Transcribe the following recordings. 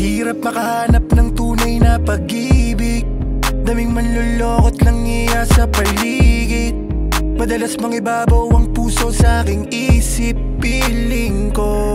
Hirap makahanap ng tunay na pag-ibig. Daming manlulokot lang iya sa paligid. Madalas mangibabaw ang puso sa aking isip. Piling ko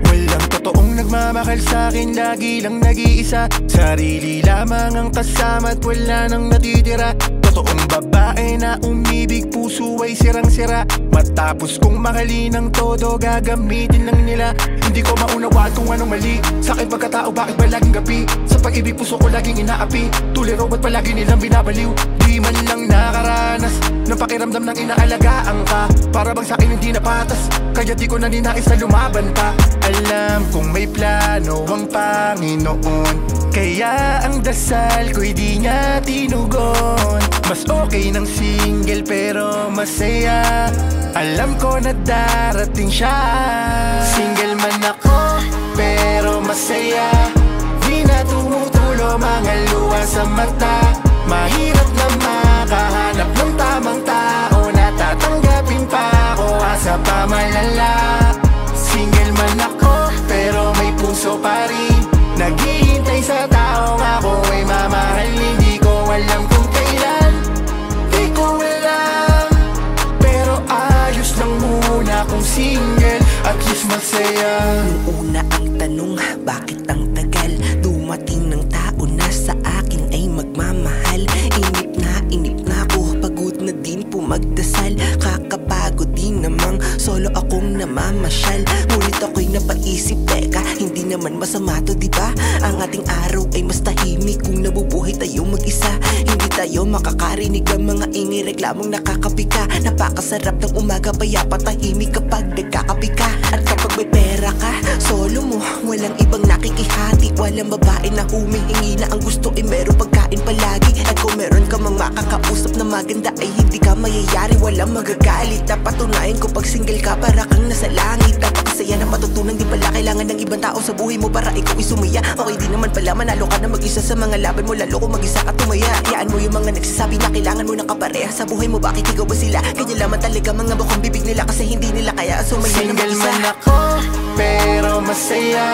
walang totoong nagmamahal sa'kin, lagi lang nag-iisa. Sarili lamang ang kasama at wala nang natitira. Totoong babae na umibig, puso ay sirang-sira. Matapos kong mahalin ng todo, gagamitin lang nila. Hindi ko maunawaan kung anong mali sa'kin pagkatao, bakit ba laging gabi? Sa pag-ibig puso ko laging inaapi. Tuliro ba't palagi nilang binabaliw? Di man lang nakaranas ng pakiramdam ng inaalagaan ka. Para bang sa'kin hindi na patas, kaya di ko na ninais na lumaban pa. Alam kong may plano ang Panginoon, kaya ang dasal ko'y di niya tinugon. Mas okay ng single pero masaya, alam ko na darating siya. Single man ako pero masaya, di na tumutulo mga luha sa mata. Mahirap na makahanap ng tamang tao na tatanggapin pa ako, asa pa malala. Single man ako pero may puso pa rin, naghihintay sa taong ako ay mamahal. Hindi ko alam kung kailan, di ko alam, pero ayos lang muna kung single, at least masaya. Nung una ang tanong, bakit ang tagal? Dumating ng tao na sa akin ay magmamahal. Inip na ako, pagod na din po magdasal. Kakapagod din namang solo akong namamasyal. Ngunit ako'y napaisip, teka, hindi naman masama to, diba? Ang ating araw ay mas tahimik kung nabubuhay tayo mag-isa. Hindi tayo makakarinig ng mga ingay, reklamong nakakapika. Napakasarap ng umaga, payapa tahimik kapag nagkakapi ka. At kapag may pera ka, solo mo, walang ibang nakikihati. Walang babae na humihingi na ang gusto ay meron pagkain palagi. At kung meron ka mang makakausap na maganda ay hindi ka mayayari, walang magagalit. Napatunayan ko pag single ka para kang nasa langit. Napakasaya na matutunan, di pala kailangan ng ibang tao sa buhay mo para ikaw isumaya. Okay di naman pala manalo ka na mag-isa sa mga laban mo, lalo kung mag-isa ka tumaya. Hayaan mo yung mga nagsasabi na kailangan mo ng kapareha sa buhay mo, bakit ikaw ba sila? Ganyan lamang talaga mga bukang bibig nila kasi hindi nila kaya sumaya na mag-isa. Single man ako pero masaya,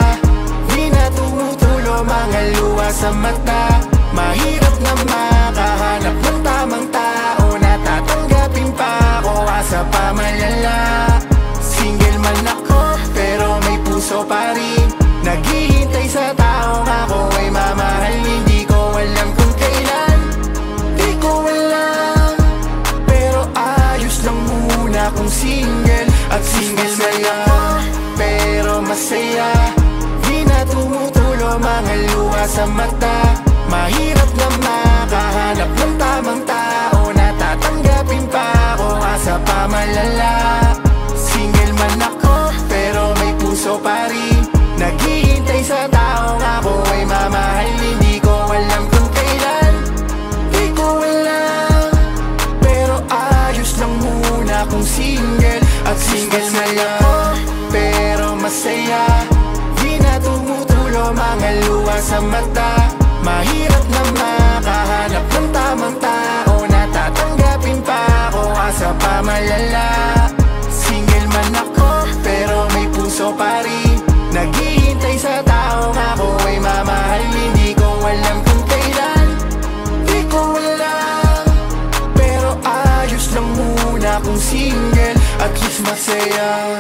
di na tumutulo mga luha sa mata. Mahirap na makahanap ng tamang tao na tatanggapin pa ako, asa pa malala. Single man ako pero may puso pa rin, naghihintay sa taong ako ay mamahal. Hindi ko alam kung kailan, di ko alam, pero ayos lang muna kung single, at single na ako pero masaya, di na tumutulo mga luha sa mata. Mahirap na makahanap ng tamang tao na tatanggapin pa ako, asa pa malala. Single man ako pero may puso pa rin, naghihintay sa taong ako ay mamahal. Hindi ko alam kung kailan, di ko alam, pero ayos lang muna kung single, at single na ako pero masaya, di na tumutulo mga luha sa mata. Mahirap na makahanap ng tamang tao na tatanggapin pa ako, asa pa malala. Single man ako pero may puso pa rin, naghihintay sa taong ako ay mamahal. Hindi ko alam kung kailan, di ko alam, pero ayos lang muna kung single, at least masaya.